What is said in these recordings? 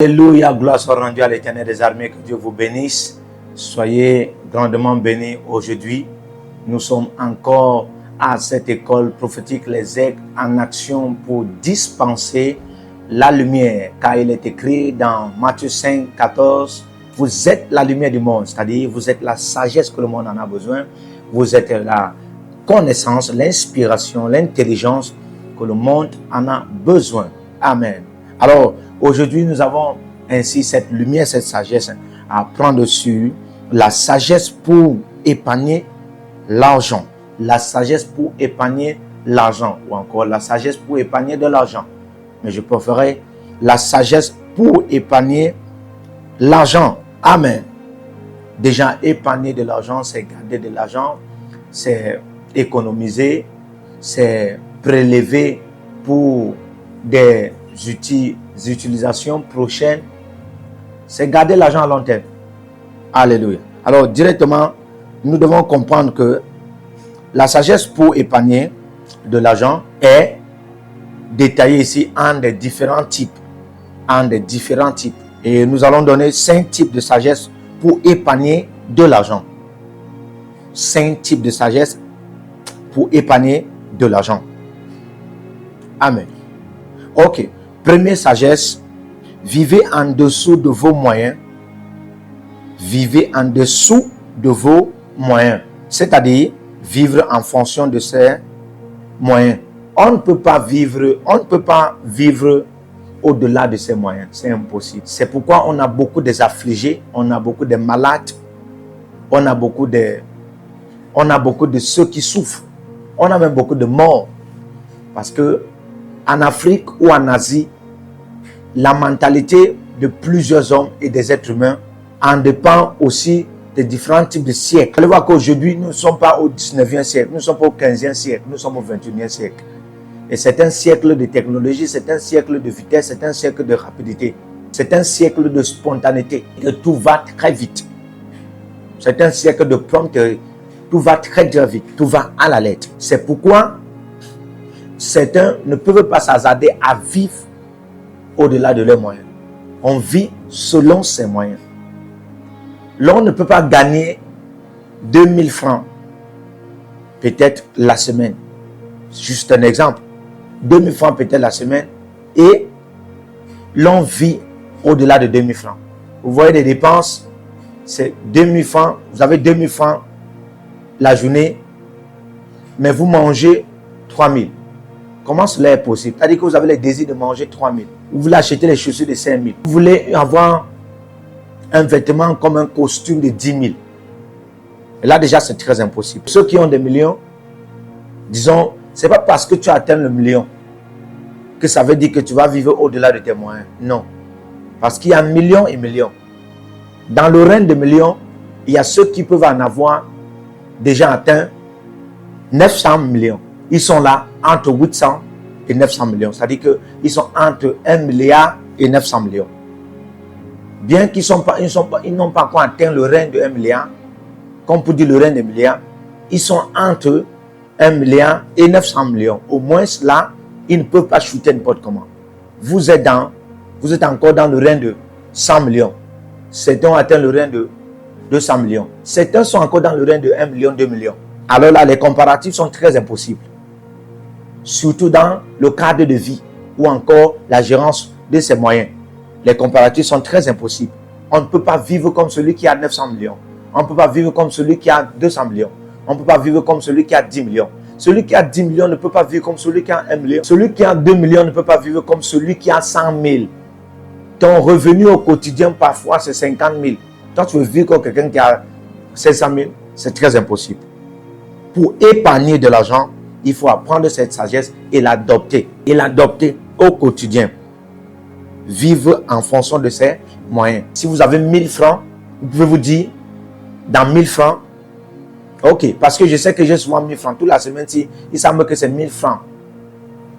Alléluia, gloire soit rendue à l'Éternel des armées, que Dieu vous bénisse. Soyez grandement bénis aujourd'hui. Nous sommes encore à cette école prophétique, les aigles en action pour dispenser la lumière. Car il est écrit dans Matthieu 5, 14, vous êtes la lumière du monde, c'est-à-dire vous êtes la sagesse que le monde en a besoin. Vous êtes la connaissance, l'inspiration, l'intelligence que le monde en a besoin. Amen. Alors, aujourd'hui, nous avons ainsi cette lumière, cette sagesse à prendre sur la sagesse pour épargner l'argent. La sagesse pour épargner l'argent. Ou encore la sagesse pour épargner de l'argent. Mais je préférerais la sagesse pour épargner l'argent. Amen. Déjà, épargner de l'argent, c'est garder de l'argent, c'est économiser, c'est prélever pour des utilisations prochaines, c'est garder l'argent à long terme. Alléluia. Alors directement, nous devons comprendre que la sagesse pour épargner de l'argent est détaillée ici en des différents types. Et nous allons donner 5 types de sagesse pour épargner de l'argent. 5 types de sagesse pour épargner de l'argent. Amen. Ok. Première sagesse, vivez en dessous de vos moyens. Vivez en dessous de vos moyens. C'est-à-dire, vivre en fonction de ses moyens. On ne peut pas vivre au-delà de ses moyens. C'est impossible. C'est pourquoi on a beaucoup des affligés, on a beaucoup de malades, on a beaucoup de ceux qui souffrent. On a même beaucoup de morts. Parce que en Afrique ou en Asie, la mentalité de plusieurs hommes et des êtres humains en dépend aussi des différents types de siècles. Vous allez voir qu'aujourd'hui, nous ne sommes pas au 19e siècle, nous ne sommes pas au 15e siècle, nous sommes au 21e siècle. Et c'est un siècle de technologie, c'est un siècle de vitesse, c'est un siècle de rapidité, c'est un siècle de spontanéité. Et tout va très vite. C'est un siècle de prompterie. Tout va très très vite, tout va à la lettre. C'est pourquoi certains ne peuvent pas s'hasarder à vivre au-delà de leurs moyens. On vit selon ses moyens. L'on ne peut pas gagner 2000 francs, peut-être la semaine. Juste un exemple. 2000 francs peut-être la semaine et l'on vit au-delà de 2000 francs. Vous voyez les dépenses, c'est 2000 francs. Vous avez 2000 francs la journée, mais vous mangez 3000. Comment cela est possible? C'est-à-dire que vous avez le désir de manger 3000. Vous voulez acheter les chaussures de 5000. Vous voulez avoir un vêtement comme un costume de 10 000. Et là déjà c'est très impossible. Ceux qui ont des millions, disons, c'est pas parce que tu as atteint le million que ça veut dire que tu vas vivre au-delà de tes moyens. Non. Parce qu'il y a millions et millions. Dans le règne de millions, il y a ceux qui peuvent en avoir déjà atteint 900 millions. Ils sont là entre 800 et 900 millions. C'est-à-dire qu'ils sont entre 1 milliard et 900 millions. Bien qu'ils n'ont pas encore atteint le règne de 1 milliard, comme pour dire le règne de milliards, ils sont entre 1 milliard et 900 millions. Au moins là, ils ne peuvent pas shooter n'importe comment. Vous êtes encore dans le règne de 100 millions. Certains ont atteint le règne de 200 millions. Certains sont encore dans le règne de 1 million, 2 millions. Alors là, les comparatifs sont très impossibles. Surtout dans le cadre de vie ou encore la gérance de ses moyens. Les comparatifs sont très impossibles. On ne peut pas vivre comme celui qui a 900 millions. On ne peut pas vivre comme celui qui a 200 millions. On ne peut pas vivre comme celui qui a 10 millions. Celui qui a 10 millions ne peut pas vivre comme celui qui a 1 million. Celui qui a 2 millions ne peut pas vivre comme celui qui a 100 000. Ton revenu au quotidien parfois c'est 50 000. Toi tu veux vivre comme quelqu'un qui a 500 000, c'est très impossible. Pour épargner de l'argent, il faut apprendre cette sagesse et l'adopter. Et l'adopter au quotidien. Vivre en fonction de ses moyens. Si vous avez 1000 francs, vous pouvez vous dire, dans 1000 francs, ok, parce que je sais que j'ai souvent 1000 francs. Toute la semaine, si il semble que c'est 1000 francs.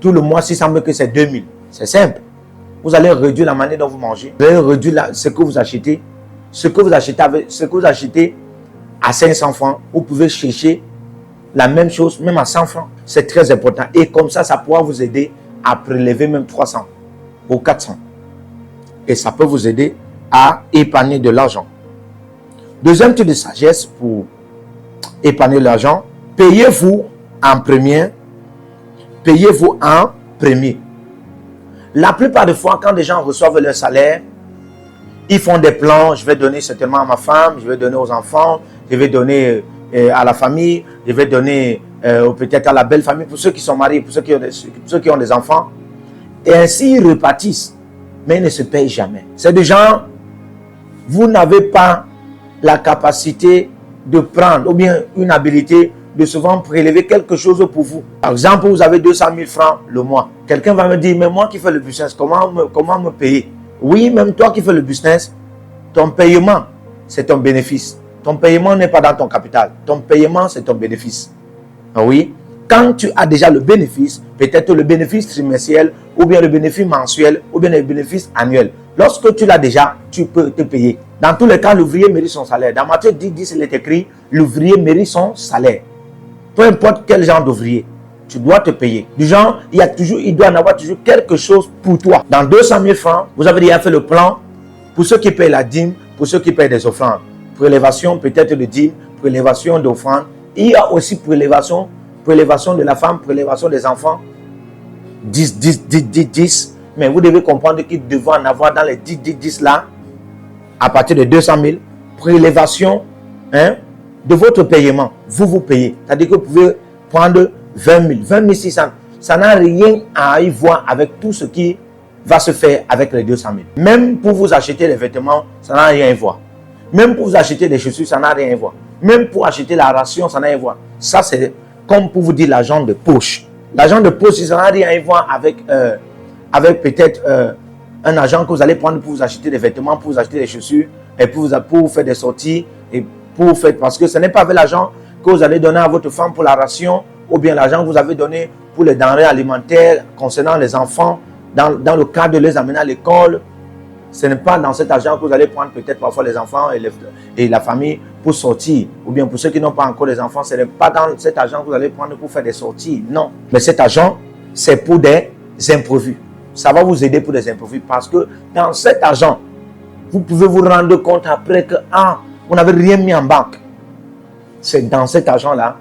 Tout le mois, il semble que c'est 2000. C'est simple. Vous allez réduire la manière dont vous mangez. Vous allez réduire ce que vous achetez. Ce que vous achetez à 500 francs, vous pouvez chercher la même chose, même à 100 francs. C'est très important. Et comme ça pourra vous aider à prélever même 300 ou 400. Et ça peut vous aider à épargner de l'argent. Deuxième type de sagesse pour épargner l'argent, payez-vous en premier. Payez-vous en premier. La plupart des fois, quand des gens reçoivent leur salaire, ils font des plans. Je vais donner certainement à ma femme, je vais donner aux enfants, je vais donner à la famille, je vais donner peut-être à la belle famille, pour ceux qui sont mariés, pour ceux qui ont des enfants. Et ainsi, ils repartissent. Mais ils ne se payent jamais. C'est des gens, vous n'avez pas la capacité de prendre, ou bien une habilité de souvent prélever quelque chose pour vous. Par exemple, vous avez 200 000 francs le mois. Quelqu'un va me dire, mais moi qui fais le business, comment me payer? Oui, même toi qui fais le business, ton paiement, c'est ton bénéfice. Ton paiement n'est pas dans ton capital. Ton paiement, c'est ton bénéfice. Oui. Quand tu as déjà le bénéfice, peut-être le bénéfice trimestriel, ou bien le bénéfice mensuel, ou bien le bénéfice annuel. Lorsque tu l'as déjà, tu peux te payer. Dans tous les cas, l'ouvrier mérite son salaire. Dans Matthieu 10, il est écrit, l'ouvrier mérite son salaire. Peu importe quel genre d'ouvrier, tu dois te payer. Du genre, il doit en avoir toujours quelque chose pour toi. Dans 200 000 francs, vous avez déjà fait le plan pour ceux qui payent la dîme, pour ceux qui payent des offrandes. Prélévation peut-être de dîme, prélévation d'offrandes. Il y a aussi prélévation de la femme, prélévation des enfants. 10. Mais vous devez comprendre qu'il devait en avoir dans les 10 là, à partir de 200 000, prélévation de votre paiement. Vous payez. C'est-à-dire que vous pouvez prendre 20 600. Ça n'a rien à y voir avec tout ce qui va se faire avec les 200 000. Même pour vous acheter les vêtements, ça n'a rien à voir. Même pour vous acheter des chaussures, ça n'a rien à voir. Même pour acheter la ration, ça n'a rien à voir. Ça, c'est comme pour vous dire l'argent de poche. L'argent de poche, ça n'a rien à voir avec peut-être un argent que vous allez prendre pour vous acheter des vêtements, pour vous acheter des chaussures, et pour vous faire des sorties, et pour vous faire, parce que ce n'est pas avec l'argent que vous allez donner à votre femme pour la ration, ou bien l'argent que vous avez donné pour les denrées alimentaires concernant les enfants, dans le cadre de les amener à l'école. Ce n'est pas dans cet argent que vous allez prendre peut-être parfois les enfants et la famille pour sortir. Ou bien pour ceux qui n'ont pas encore des enfants, ce n'est pas dans cet argent que vous allez prendre pour faire des sorties. Non. Mais cet argent, c'est pour des imprévus. Ça va vous aider pour des imprévus parce que dans cet argent, vous pouvez vous rendre compte après que vous n'avez rien mis en banque. C'est dans cet argent-là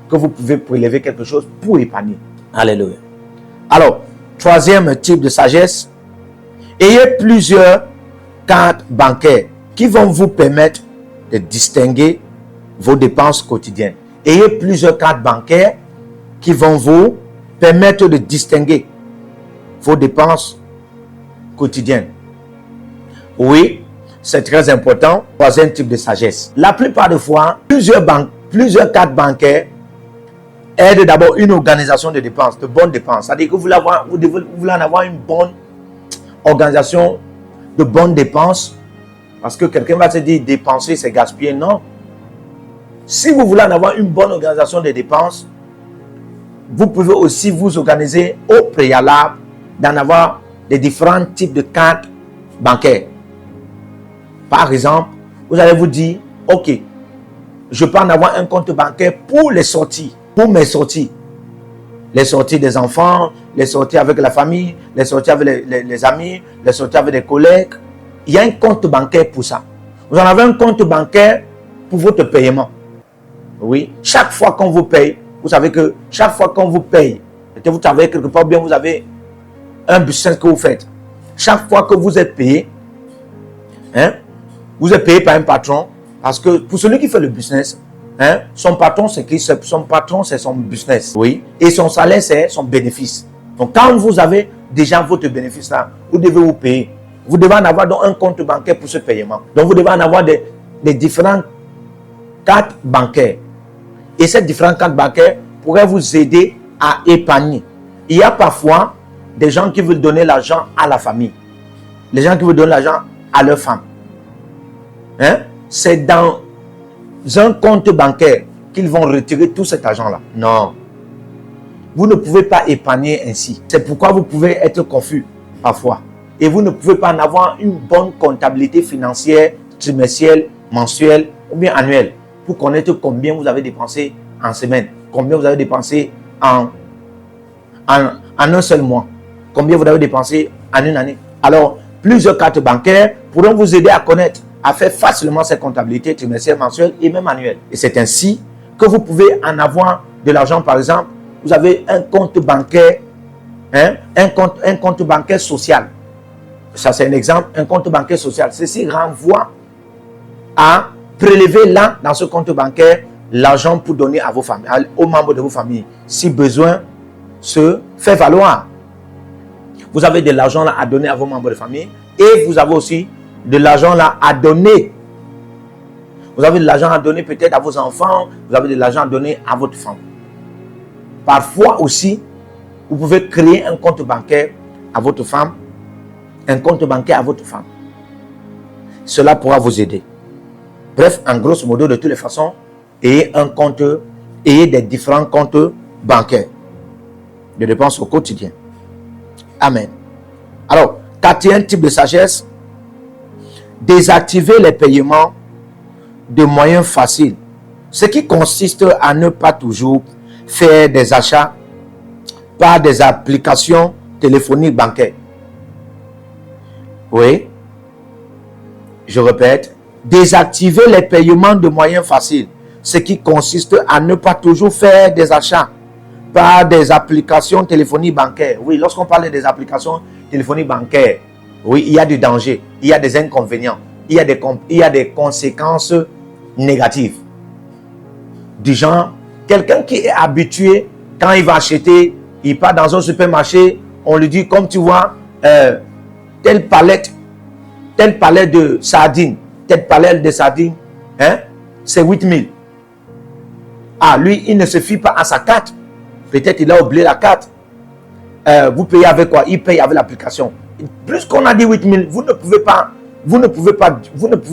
que vous pouvez prélever quelque chose pour épargner. Alléluia. Alors, troisième type de sagesse, ayez plusieurs cartes bancaires qui vont vous permettre de distinguer vos dépenses quotidiennes. Ayez plusieurs cartes bancaires qui vont vous permettre de distinguer vos dépenses quotidiennes. Oui, c'est très important. Troisième type de sagesse. La plupart des fois, plusieurs cartes bancaires aident d'abord une organisation de dépenses, de bonnes dépenses. C'est-à-dire que vous voulez en avoir une bonne organisation de bonnes dépenses, parce que quelqu'un va se dire dépenser c'est gaspiller. Non. Si vous voulez en avoir une bonne organisation des dépenses, vous pouvez aussi vous organiser au préalable d'en avoir des différents types de cartes bancaires. Par exemple, vous allez vous dire, ok, je peux en avoir un compte bancaire pour les sorties, pour mes sorties. Les sorties des enfants, les sorties avec la famille, les sorties avec les amis, les sorties avec des collègues. Il y a un compte bancaire pour ça. Vous en avez un compte bancaire pour votre paiement. Oui, chaque fois qu'on vous paye, vous savez que chaque fois qu'on vous paye, vous savez quelque part bien, vous avez un business que vous faites. Chaque fois que vous êtes payé, vous êtes payé par un patron, parce que pour celui qui fait le business, son patron, c'est qui? Son patron, c'est son business. Oui. Et son salaire, c'est son bénéfice. Donc, quand vous avez déjà votre bénéfice là, vous devez vous payer. Vous devez en avoir donc un compte bancaire pour ce paiement. Donc, vous devez en avoir des différentes cartes bancaires. Et ces différentes cartes bancaires pourraient vous aider à épargner. Il y a parfois des gens qui veulent donner l'argent à la famille. Les gens qui veulent donner l'argent à leur femme. C'est dans un compte bancaire qu'ils vont retirer tout cet argent-là. Non. Vous ne pouvez pas épargner ainsi. C'est pourquoi vous pouvez être confus parfois. Et vous ne pouvez pas en avoir une bonne comptabilité financière, trimestrielle, mensuelle ou bien annuelle pour connaître combien vous avez dépensé en semaine, combien vous avez dépensé en un seul mois, combien vous avez dépensé en une année. Alors, plusieurs cartes bancaires pourront vous aider à connaître, à faire facilement cette comptabilité trimestrielle, mensuelle et même annuelle. Et c'est ainsi que vous pouvez en avoir de l'argent. Par exemple, vous avez un compte bancaire, un compte bancaire social. Ça, c'est un exemple, un compte bancaire social. Ceci renvoie à prélever là, dans ce compte bancaire, l'argent pour donner à vos familles, aux membres de vos familles, si besoin se fait valoir. Vous avez de l'argent là à donner à vos membres de famille et vous avez aussi de l'argent là à donner. Vous avez de l'argent à donner peut-être à vos enfants, vous avez de l'argent à donner à votre femme. Parfois aussi, vous pouvez créer un compte bancaire à votre femme, un compte bancaire à votre femme. Cela pourra vous aider. Bref, en grosso modo, de toutes les façons, ayez un compte, ayez des différents comptes bancaires de dépenses au quotidien. Amen. Alors, quatrième type de sagesse, désactiver les paiements de moyens faciles, ce qui consiste à ne pas toujours faire des achats par des applications téléphoniques bancaires. Oui, je répète, désactiver les paiements de moyens faciles, ce qui consiste à ne pas toujours faire des achats par des applications téléphoniques bancaires. Oui, lorsqu'on parle des applications téléphoniques bancaires, oui, il y a du danger, il y a des inconvénients, il y a des conséquences négatives. Du genre, quelqu'un qui est habitué, quand il va acheter, il part dans un supermarché, on lui dit, comme tu vois, telle palette de sardines, c'est 8000. Ah, lui, il ne se fie pas à sa carte. Peut-être il a oublié la carte. Vous payez avec quoi? Il paye avec l'application. Plus qu'on a dit 8000, vous ne pouvez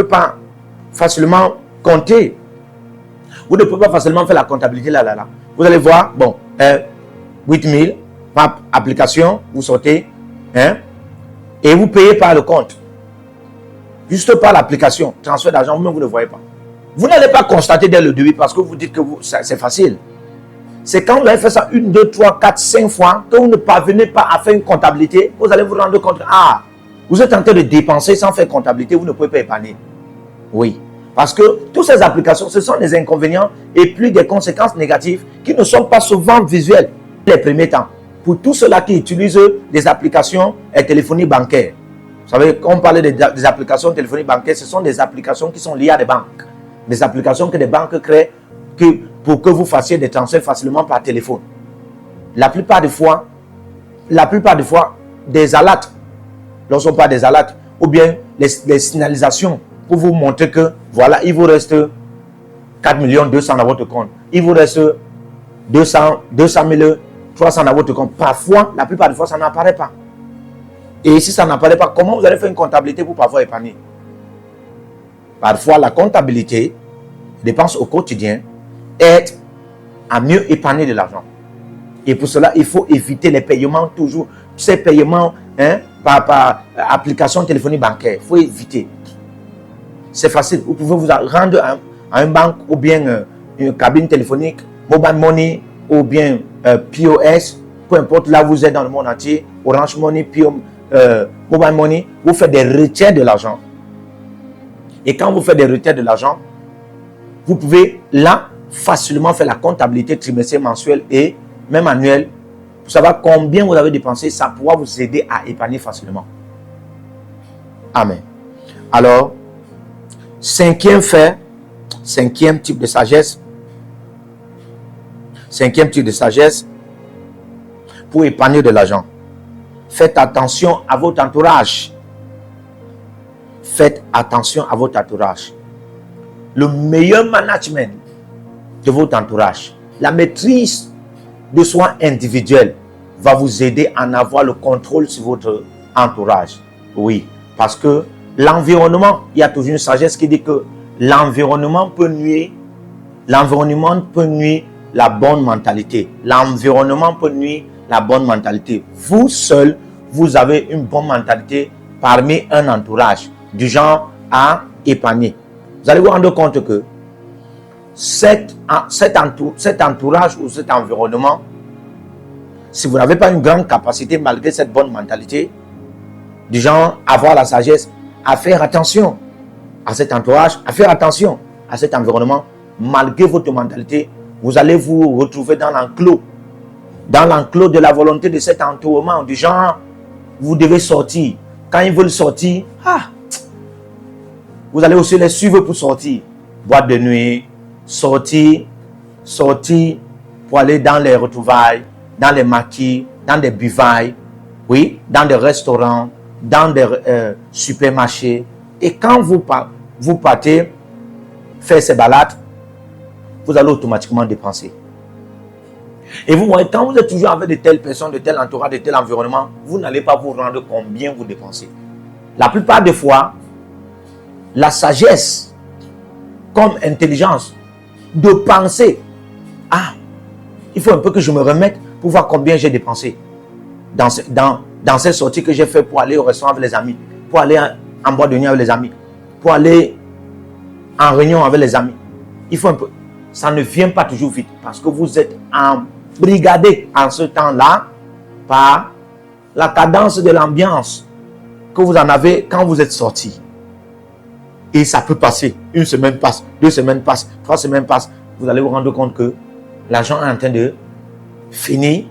pas facilement compter. Vous ne pouvez pas facilement faire la comptabilité là. Vous allez voir, bon, 8000 par application, vous sortez, et vous payez par le compte. Juste par l'application, transfert d'argent, vous-même vous ne voyez pas. Vous n'allez pas constater dès le début parce que vous dites que c'est facile. C'est quand vous avez fait ça 1, 2, 3, 4, 5 fois que vous ne parvenez pas à faire une comptabilité, vous allez vous rendre compte, vous êtes en train de dépenser sans faire comptabilité, vous ne pouvez pas épargner. Oui, parce que toutes ces applications, ce sont des inconvénients et plus des conséquences négatives qui ne sont pas souvent visuelles les premiers temps. Pour tous ceux-là qui utilisent des applications téléphoniques bancaires, vous savez, quand on parlait des applications téléphoniques bancaires, ce sont des applications qui sont liées à des banques. Des applications que des banques créent pour que vous fassiez des transferts facilement par téléphone. La plupart des fois, des alertes, lorsqu'on parle des alertes, ou bien les signalisations pour vous montrer que, voilà, il vous reste 4 200 dans votre compte. Il vous reste 200 000, 300 dans votre compte. Parfois, la plupart des fois, ça n'apparaît pas. Et si ça n'apparaît pas, comment vous allez faire une comptabilité pour parfois épargner? Parfois, la comptabilité, dépenses au quotidien, aide à mieux épargner de l'argent. Et pour cela, il faut éviter les paiements toujours. Ces paiements par application téléphonique bancaire, il faut éviter. C'est facile. Vous pouvez vous rendre à une banque ou bien une cabine téléphonique, mobile money ou bien POS, peu importe là où vous êtes dans le monde entier, Orange Money, mobile money, vous faites des retiers de l'argent. Et quand vous faites des retiers de l'argent, vous pouvez là facilement faire la comptabilité trimestrielle, mensuelle et même annuelle pour savoir combien vous avez dépensé. Ça pourra vous aider à épargner facilement. Amen. Alors, cinquième type de sagesse. Cinquième type de sagesse pour épargner de l'argent. Faites attention à votre entourage. Faites attention à votre entourage. Le meilleur management de votre entourage, la maîtrise de soi individuelle va vous aider à en avoir le contrôle sur votre entourage. Oui, parce que l'environnement, il y a toujours une sagesse qui dit que l'environnement peut nuire la bonne mentalité. L'environnement peut nuire la bonne mentalité. Vous seul, vous avez une bonne mentalité parmi un entourage du genre à épargner. Vous allez vous rendre compte que cet entourage ou cet environnement, si vous n'avez pas une grande capacité malgré cette bonne mentalité, Du genre, avoir la sagesse à faire attention à cet entourage, à faire attention à cet environnement. Malgré votre mentalité, vous allez vous retrouver dans l'enclos de la volonté de cet entourement. Du genre, vous devez sortir. Quand ils veulent sortir, vous allez aussi les suivre pour sortir. Boîte de nuit, sortir pour aller dans les retrouvailles, dans les maquis, dans des buvailles, oui, dans des restaurants, dans des supermarchés. Et quand vous partez faire ces balades, vous allez automatiquement dépenser. Et vous voyez, quand vous êtes toujours avec de telles personnes, de tel entourage, de tel environnement, vous n'allez pas vous rendre combien vous dépensez. La plupart des fois, la sagesse comme intelligence de penser, il faut un peu que je me remette pour voir combien j'ai dépensé dans cette sortie que j'ai fait pour aller au restaurant avec les amis, pour aller en boîte de nuit avec les amis, pour aller en réunion avec les amis. Il faut un peu. Ça ne vient pas toujours vite parce que vous êtes embrigadé en ce temps-là par la cadence de l'ambiance que vous en avez quand vous êtes sorti. Et ça peut passer. Une semaine passe, 2 semaines passent, 3 semaines passent. Vous allez vous rendre compte que l'argent est en train de finir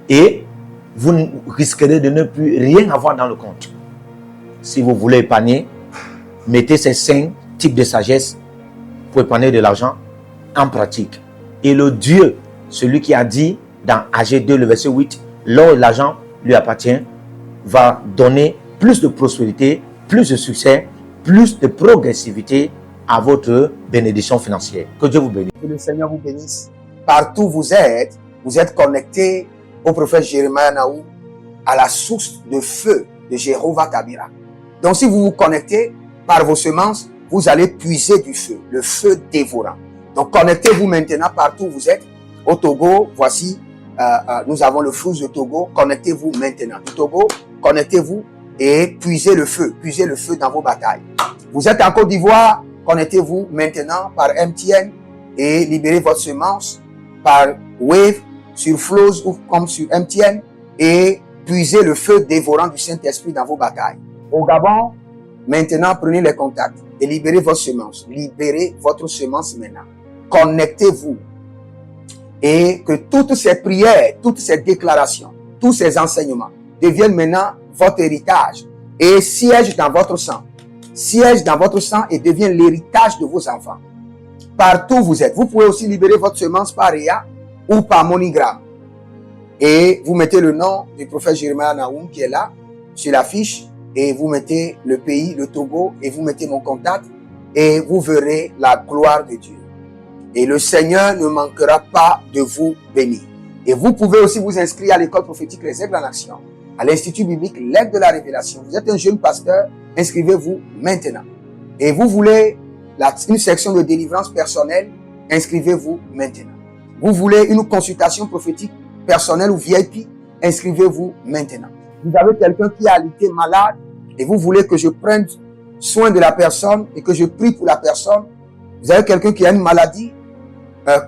et vous risquerez de ne plus rien avoir dans le compte. Si vous voulez épargner, mettez ces 5 types de sagesse pour épargner de l'argent en pratique. Et le Dieu, celui qui a dit dans AG 2, le verset 8, l'or et l'argent lui appartient, va donner plus de prospérité, plus de succès, plus de progressivité à votre bénédiction financière. Que Dieu vous bénisse. Que le Seigneur vous bénisse. Partout où vous êtes connectés au prophète Jérémie Naou, à la source de feu de Jéhovah Tabira. Donc si vous vous connectez par vos semences, vous allez puiser du feu, le feu dévorant. Donc connectez-vous maintenant partout où vous êtes. Au Togo, voici, nous avons le flux de Togo. Connectez-vous maintenant. Du Togo, connectez-vous et puisez le feu dans vos batailles. Vous êtes en Côte d'Ivoire, connectez-vous maintenant par MTN et libérez votre semence par Wave sur Flows ou comme sur MTN et puisez le feu dévorant du Saint-Esprit dans vos batailles. Au Gabon, maintenant prenez les contacts et libérez votre semence. Libérez votre semence maintenant. Connectez-vous et que toutes ces prières, toutes ces déclarations, tous ces enseignements deviennent maintenant votre héritage et siègent dans votre sang. Siège dans votre sang et devient l'héritage de vos enfants. Partout où vous êtes, vous pouvez aussi libérer votre semence par Réa ou par MoneyGram. Et vous mettez le nom du prophète Jérémie Naoum qui est là, sur la fiche, et vous mettez le pays, le Togo, et vous mettez mon contact, et vous verrez la gloire de Dieu. Et le Seigneur ne manquera pas de vous bénir. Et vous pouvez aussi vous inscrire à l'école prophétique Les Aigles en Action, à l'Institut biblique L'Aigle de la Révélation. Vous êtes un jeune pasteur, inscrivez-vous maintenant. Et vous voulez une section de délivrance personnelle, inscrivez-vous maintenant. Vous voulez une consultation prophétique personnelle ou VIP, inscrivez-vous maintenant. Vous avez quelqu'un qui a été malade et vous voulez que je prenne soin de la personne et que je prie pour la personne. Vous avez quelqu'un qui a une maladie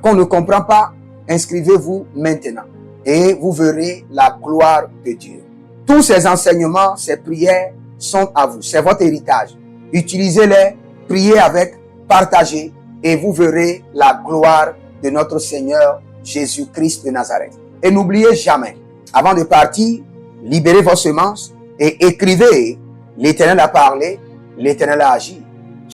qu'on ne comprend pas, inscrivez-vous maintenant. Et vous verrez la gloire de Dieu. Tous ces enseignements, ces prières sont à vous. C'est votre héritage. Utilisez-les, priez avec, partagez et vous verrez la gloire de notre Seigneur Jésus-Christ de Nazareth. Et n'oubliez jamais, avant de partir, libérez vos semences et écrivez: l'Éternel a parlé, l'Éternel a agi.